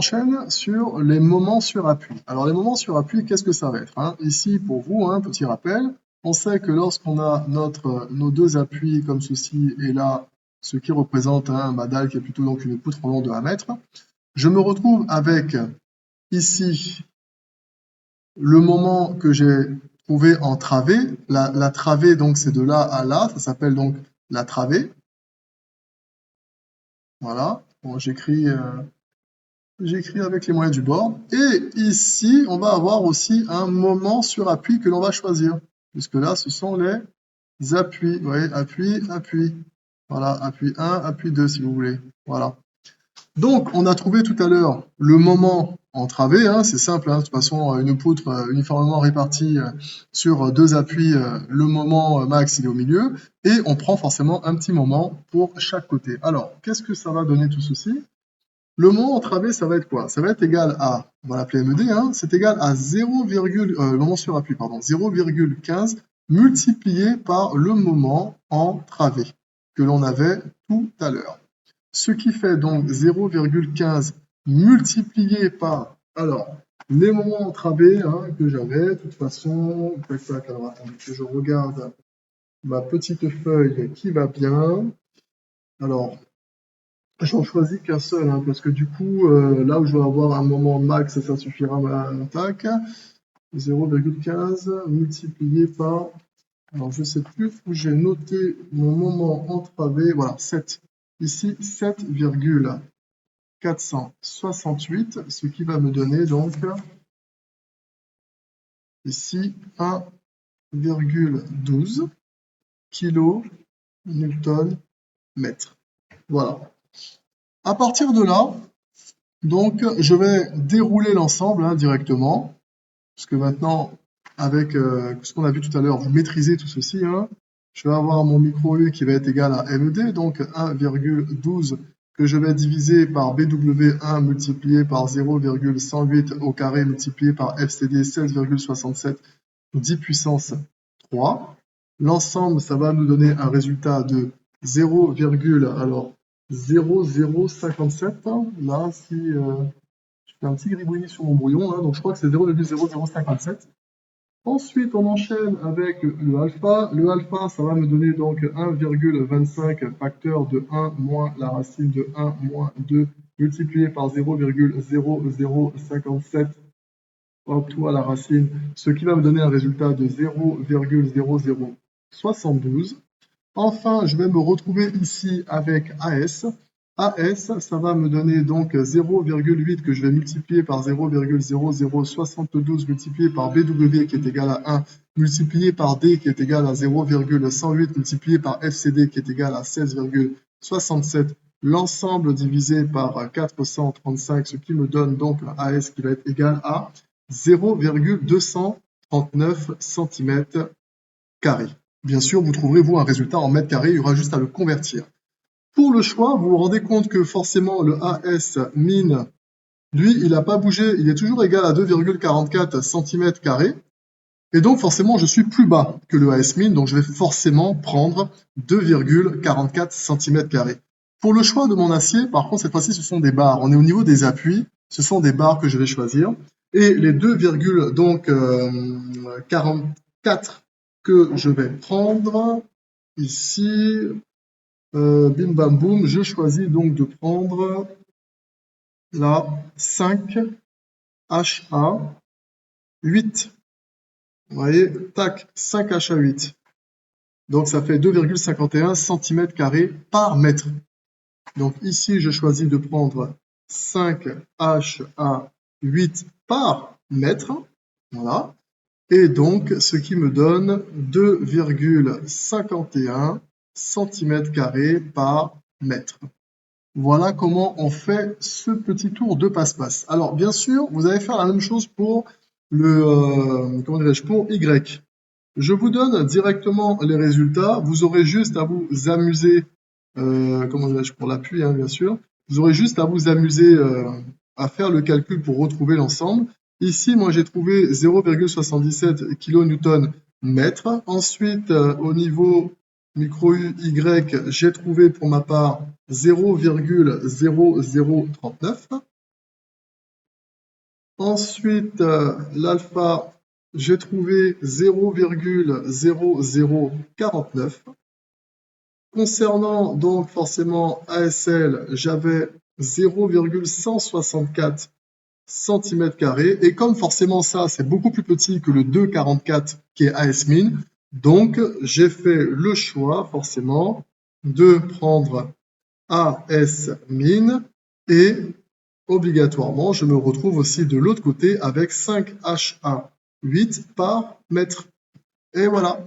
enchaîne sur les moments sur appui. Alors les moments sur appui, qu'est-ce que ça va être, hein? Ici, pour vous, petit rappel, on sait que lorsqu'on a nos deux appuis comme ceci, et là, ce qui représente ma dalle qui est plutôt donc une poutre en long de 1 mètre, je me retrouve avec ici le moment que j'ai trouvé en travée. La travée, donc, c'est de là à là, ça s'appelle donc la travée. Voilà, bon, j'écris avec les moyens du bord. Et ici, on va avoir aussi un moment sur appui que l'on va choisir. Puisque là, ce sont les appuis. Vous voyez, appui, appui. Voilà, appui 1, appui 2 si vous voulez. Voilà. Donc, on a trouvé tout à l'heure le moment en travée, hein, c'est simple, hein, de toute façon, une poutre uniformément répartie sur deux appuis, le moment max il est au milieu, et on prend forcément un petit moment pour chaque côté. Alors, qu'est-ce que ça va donner tout ceci? Le moment en travée, ça va être quoi? Ça va être égal à, on va l'appeler MED, hein, c'est égal à 0, le moment sur appui, pardon, 0,15 multiplié par le moment en travée que l'on avait tout à l'heure. Ce qui fait donc 0,15 multiplié par, alors, les moments entravés que j'avais, de toute façon, alors attendez que je regarde ma petite feuille qui va bien. Alors, j'en choisis qu'un seul, parce que du coup, là où je vais avoir un moment max, ça suffira à ma tac. 0,15 multiplié par, alors je ne sais plus où j'ai noté mon moment entravé, voilà, 7. Ici, 7,468, ce qui va me donner donc ici 1,12 kN mètre. Voilà. À partir de là, donc je vais dérouler l'ensemble directement, puisque maintenant, avec ce qu'on a vu tout à l'heure, vous maîtrisez tout ceci. Je vais avoir mon micro U qui va être égal à MED, donc 1,12 que je vais diviser par BW1 multiplié par 0,108 au carré multiplié par FCD 16,67 10 puissance 3. L'ensemble, ça va nous donner un résultat de 0,0057. Là, si je fais un petit gribouillis sur mon brouillon, donc je crois que c'est 0,0057. Ensuite, on enchaîne avec le alpha. Le alpha, ça va me donner donc 1,25 facteur de 1 moins la racine de 1 moins 2 multiplié par 0,0057 tout à la racine, ce qui va me donner un résultat de 0,0072. Enfin, je vais me retrouver ici avec AS. AS, ça va me donner donc 0,8 que je vais multiplier par 0,0072 multiplié par BW qui est égal à 1 multiplié par D qui est égal à 0,108 multiplié par FCD qui est égal à 16,67. L'ensemble divisé par 435, ce qui me donne donc AS qui va être égal à 0,239 cm². Bien sûr, vous trouverez vous un résultat en mètres carrés, il y aura juste à le convertir. Pour le choix, vous vous rendez compte que forcément le AS min, lui, il n'a pas bougé, il est toujours égal à 2,44 cm². Et donc forcément, je suis plus bas que le AS min, donc je vais forcément prendre 2,44 cm². Pour le choix de mon acier, par contre, cette fois-ci, ce sont des barres. On est au niveau des appuis, ce sont des barres que je vais choisir. Et les 2,44 que je vais prendre ici, bim bam boum, je choisis donc de prendre la 5HA8. Vous voyez, tac, 5HA8. Donc ça fait 2,51 cm² par mètre. Donc ici, je choisis de prendre 5HA8 par mètre. Voilà. Et donc, ce qui me donne 2,51 cm² par mètre. Voilà comment on fait ce petit tour de passe-passe. Alors, bien sûr, vous allez faire la même chose pour pour Y. Je vous donne directement les résultats. Vous aurez juste à vous amuser, pour l'appui, bien sûr. Vous aurez juste à vous amuser à faire le calcul pour retrouver l'ensemble. Ici, moi, j'ai trouvé 0,77 kN mètre. Ensuite, au niveau micro U, Y, j'ai trouvé pour ma part 0,0039. Ensuite, l'alpha, j'ai trouvé 0,0049. Concernant donc forcément ASL, j'avais 0,164 cm². Et comme forcément ça, c'est beaucoup plus petit que le 2,44 qui est ASmin, donc j'ai fait le choix forcément de prendre ASmin et obligatoirement, je me retrouve aussi de l'autre côté avec 5 HA8 par mètre. Et voilà.